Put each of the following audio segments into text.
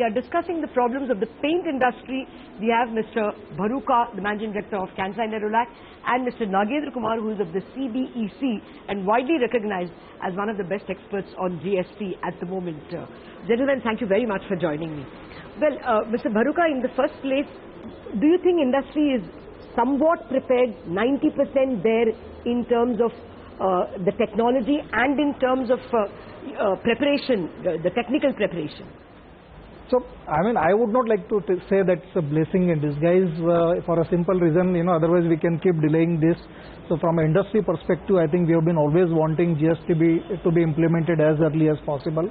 are discussing the problems of the paint industry. We have Mr. Bharuka, the Managing Director of Kansai Nerolac, and Mr. Nagendra Kumar, who is of the CBEC and widely recognized as one of the best experts on GST at the moment. Gentlemen, thank you very much for joining me. Well, Mr. Bharuka, in the first place, do you think industry is somewhat prepared, 90% there in terms of the technology and in terms of preparation, the technical preparation? So, I mean, I would not like to say that's a blessing in disguise for a simple reason, otherwise we can keep delaying this. So, from an industry perspective, I think we have been always wanting GST to be implemented as early as possible.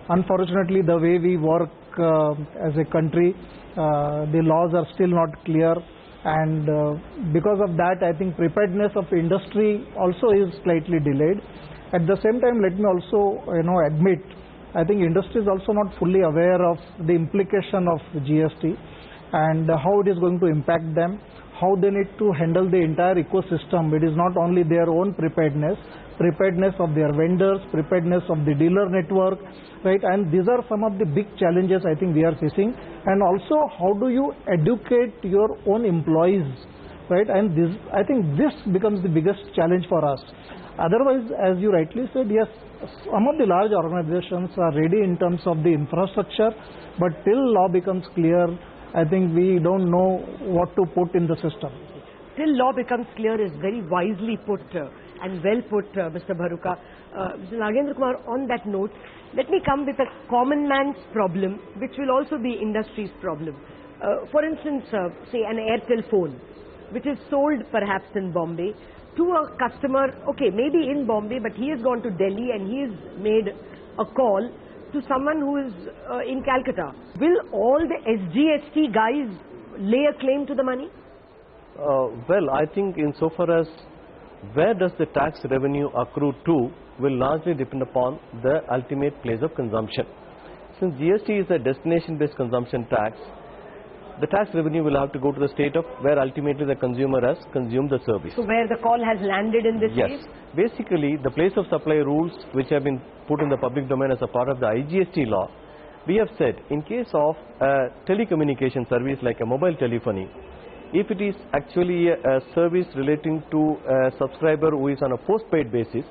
Unfortunately, the way we work as a country, the laws are still not clear, and because of that, I think preparedness of industry also is slightly delayed. At the same time, let me also admit, I think industry is also not fully aware of the implication of GST and how it is going to impact them, how they need to handle the entire ecosystem. It is not only their own preparedness of their vendors, preparedness of the dealer network, right? And these are some of the big challenges I think we are facing. And also, how do you educate your own employees, right? And this, I think this becomes the biggest challenge for us. Otherwise, as you rightly said, yes, some of the large organizations are ready in terms of the infrastructure, but till law becomes clear, I think we don't know what to put in the system. Till law becomes clear is very wisely put and well put, Mr. Bharuka. Mr. Nagendra Kumar, on that note, let me come with a common man's problem, which will also be industry's problem. For instance, say an Airtel phone, which is sold perhaps in Bombay, to a customer, okay, maybe in Bombay, but he has gone to Delhi and he has made a call to someone who is in Calcutta. Will all the SGST guys lay a claim to the money? Well, I think insofar as where does the tax revenue accrue to will largely depend upon the ultimate place of consumption. Since GST is a destination-based consumption tax, the tax revenue will have to go to the state of where ultimately the consumer has consumed the service. So where the call has landed in this case? Yes. Basically, the place of supply rules which have been put in the public domain as a part of the IGST law, we have said in case of a telecommunication service like a mobile telephony, if it is actually a service relating to a subscriber who is on a post-paid basis,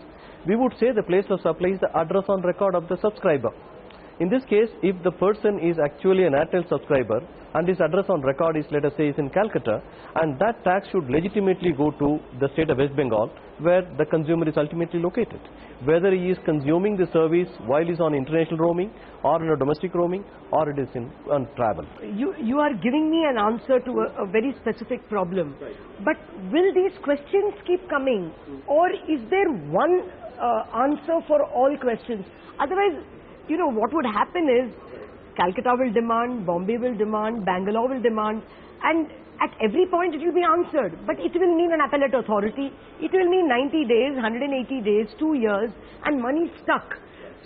we would say the place of supply is the address on record of the subscriber. In this case, if the person is actually an Airtel subscriber and his address on record is, let us say, is in Calcutta, and that tax should legitimately go to the state of West Bengal where the consumer is ultimately located. Whether he is consuming the service while he is on international roaming or in a domestic roaming or it is on travel. You are giving me an answer to a very specific problem. Right. But will these questions keep coming, or is there one answer for all questions? Otherwise, what would happen is Calcutta will demand, Bombay will demand, Bangalore will demand, and at every point it will be answered. But it will mean an appellate authority, it will mean 90 days, 180 days, 2 years, and money stuck.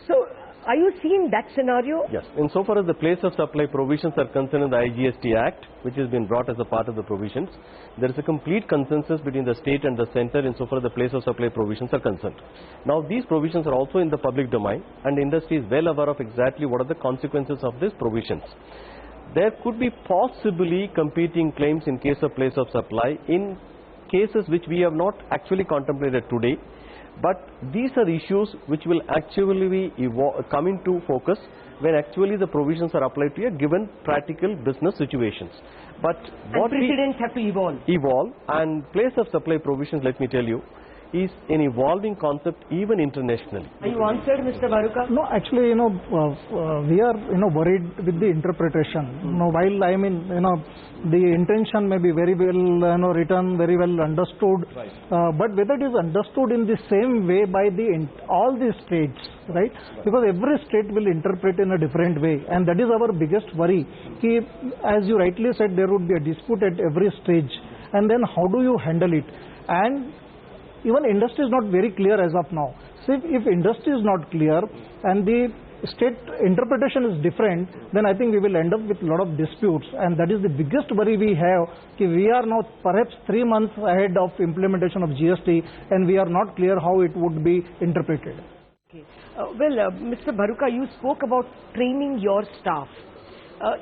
So, are you seeing that scenario? Yes. Insofar as the place of supply provisions are concerned in the IGST Act, which has been brought as a part of the provisions, there is a complete consensus between the state and the center insofar as the place of supply provisions are concerned. Now, these provisions are also in the public domain, and the industry is well aware of exactly what are the consequences of these provisions. There could be possibly competing claims in case of place of supply in cases which we have not actually contemplated today. But these are issues which will actually come into focus when actually the provisions are applied to a given practical business situations. But what precedents have to evolve. And place of supply provisions, let me tell you, is an evolving concept even internationally. Are you answered, Mr. Bharuka? No, actually, we are, worried with the interpretation. While I mean, the intention may be very well, written, very well understood, right. But whether it is understood in the same way by all the states, right? Because every state will interpret in a different way, and that is our biggest worry. As you rightly said, there would be a dispute at every stage, and then how do you handle it? And even industry is not very clear as of now. So if industry is not clear and the state interpretation is different, then I think we will end up with a lot of disputes, and that is the biggest worry we have. We are now perhaps 3 months ahead of implementation of GST, and we are not clear how it would be interpreted. Okay. Mr. Bharuka, you spoke about training your staff.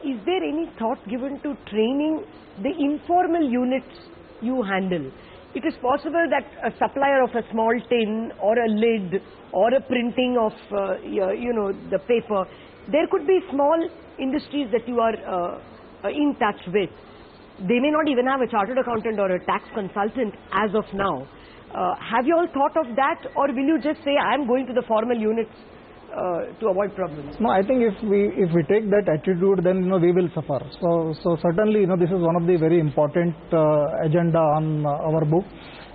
is there any thought given to training the informal units you handle? It is possible that a supplier of a small tin or a lid or a printing of, the paper, there could be small industries that you are in touch with. They may not even have a chartered accountant or a tax consultant as of now. Have you all thought of that, or will you just say, I am going to the formal units to avoid problems? No, I think if we take that attitude, then we will suffer. So certainly this is one of the very important agenda on our book,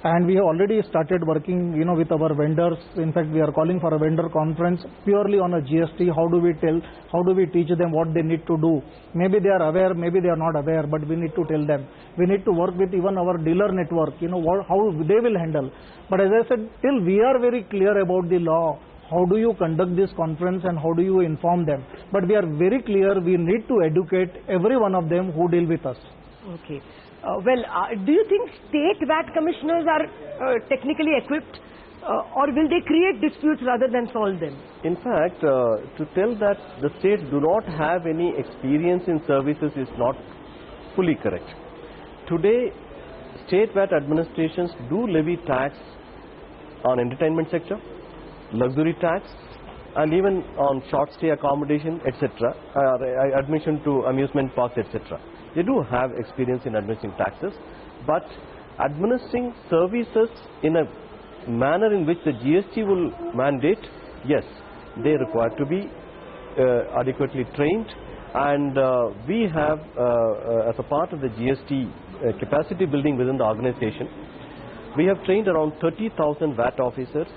and we have already started working with our vendors. In fact, we are calling for a vendor conference purely on a GST. How do we teach them what they need to do? Maybe they are aware, maybe they are not aware, but we need to tell them. We need to work with even our dealer network, how they will handle. But as I said, till we are very clear about the law, how do you conduct this conference and how do you inform them? But we are very clear, we need to educate every one of them who deal with us. Okay. Do you think state VAT commissioners are technically equipped, or will they create disputes rather than solve them? In fact, to tell that the states do not have any experience in services is not fully correct. Today, state VAT administrations do levy tax on entertainment sector, luxury tax, and even on short stay accommodation, etc., admission to amusement parks, etc. They do have experience in administering taxes, but administering services in a manner in which the GST will mandate, yes, they require to be adequately trained, and we have, as a part of the GST capacity building within the organization, we have trained around 30,000 VAT officers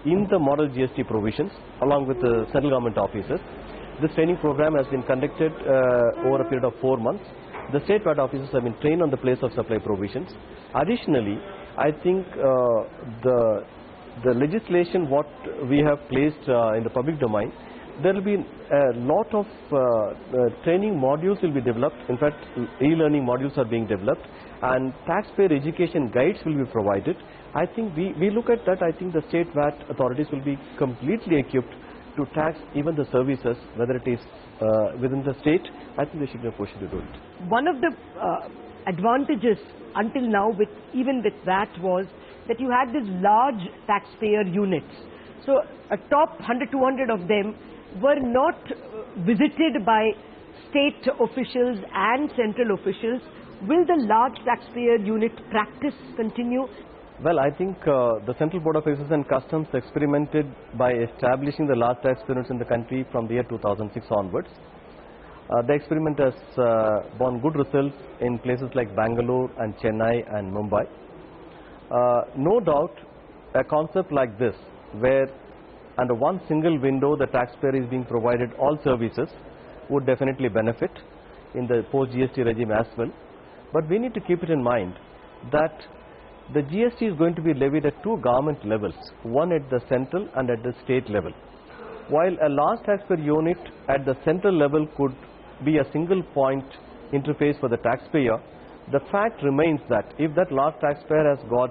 in the model GST provisions along with the central government officers. This training program has been conducted over a period of 4 months. The state VAT officers have been trained on the place of supply provisions. Additionally, I think the legislation what we have placed in the public domain, there will be a lot of training modules will be developed. In fact, e-learning modules are being developed, and taxpayer education guides will be provided. I think we look at that. I think the state VAT authorities will be completely equipped to tax even the services, whether it is within the state. I think they should be in a position to do it. One of the advantages until now, even with that, was that you had these large taxpayer units. So a top 100, 200 of them were not visited by state officials and central officials. Will the large taxpayer unit practice continue? Well, I think the Central Board of Excise and Customs experimented by establishing the large taxpayer units in the country from the year 2006 onwards. The experiment has borne good results in places like Bangalore and Chennai and Mumbai. No doubt, a concept like this, where under one single window the taxpayer is being provided all services, would definitely benefit in the post-GST regime as well. But we need to keep it in mind that the GST is going to be levied at two government levels, one at the central and at the state level. While a large taxpayer unit at the central level could be a single point interface for the taxpayer, the fact remains that if that large taxpayer has got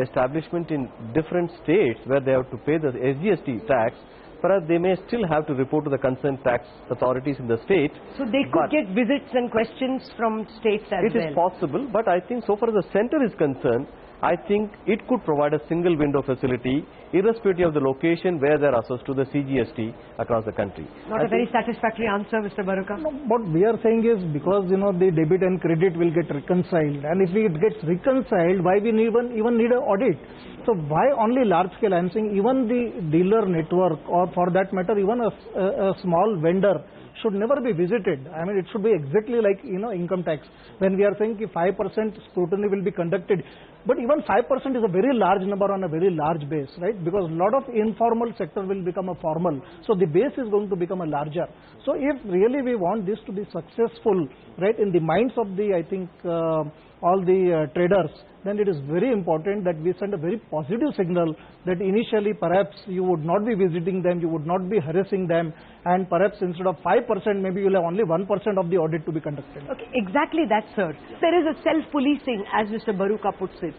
establishment in different states where they have to pay the SGST tax, perhaps they may still have to report to the concerned tax authorities in the state. So they could get visits and questions from states as well. It is possible, but I think so far as the center is concerned, I think it could provide a single window facility irrespective of the location where they are assessed to the CGST across the country. Not a very satisfactory answer, Mr. Bharuka. No, what we are saying is because the debit and credit will get reconciled, and if it gets reconciled, why we even need an audit? So why only large scale? I am saying even the dealer network, or for that matter even a small vendor, should never be visited. I mean, it should be exactly like income tax. When we are saying 5% scrutiny will be conducted, but even 5% is a very large number on a very large base, right? Because a lot of informal sector will become a formal, so the base is going to become a larger. So if really we want this to be successful, right, in the minds of the, I think, all the traders, then it is very important that we send a very positive signal that initially perhaps you would not be visiting them, you would not be harassing them, and perhaps instead of 5%, maybe you will have only 1% of the audit to be conducted. Okay, exactly that, sir. There is a self-policing, as Mr. Bharuka puts it.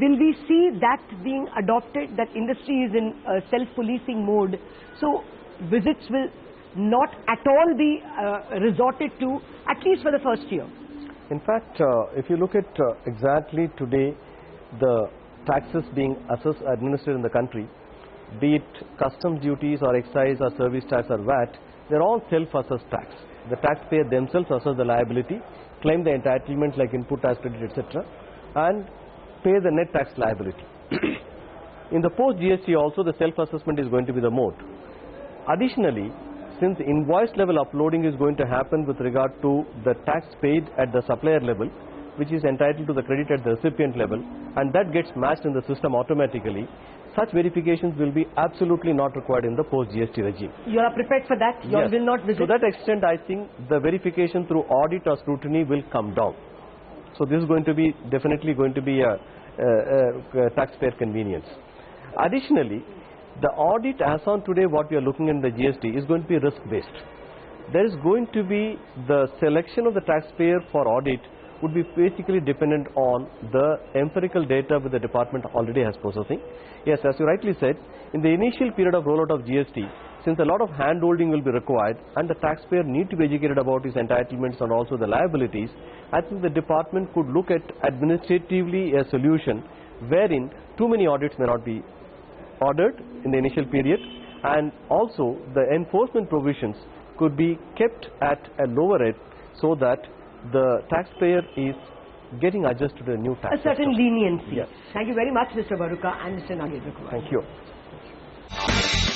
Will we see that being adopted, that industry is in self-policing mode, so visits will not at all be resorted to, at least for the first year? In fact, if you look at exactly today, the taxes being administered in the country, be it customs duties or excise or service tax or VAT, they're all self-assessed tax. The taxpayer themselves assess the liability, claim the entitlements like input tax credit, etc., and pay the net tax liability. In the post-GST also, the self-assessment is going to be the mode. Additionally, since invoice level uploading is going to happen with regard to the tax paid at the supplier level, which is entitled to the credit at the recipient level, and that gets matched in the system automatically, such verifications will be absolutely not required in the post-GST regime. You are prepared for that? You Yes. will not visit? To that extent, I think the verification through audit or scrutiny will come down. So this is going to be definitely going to be a taxpayer convenience. Additionally, the audit as on today, what we are looking in the GST is going to be risk-based. There is going to be the selection of the taxpayer for audit would be basically dependent on the empirical data which the department already has processing. Yes, as you rightly said, in the initial period of rollout of GST, since a lot of hand-holding will be required and the taxpayer need to be educated about his entitlements and also the liabilities, I think the department could look at administratively a solution wherein too many audits may not be ordered in the initial period, and also the enforcement provisions could be kept at a lower rate so that the taxpayer is getting adjusted to the new tax A certain system. leniency. Yes. Thank you very much, Mr. Bharuka and Mr. Nagendra Kumar. Thank you.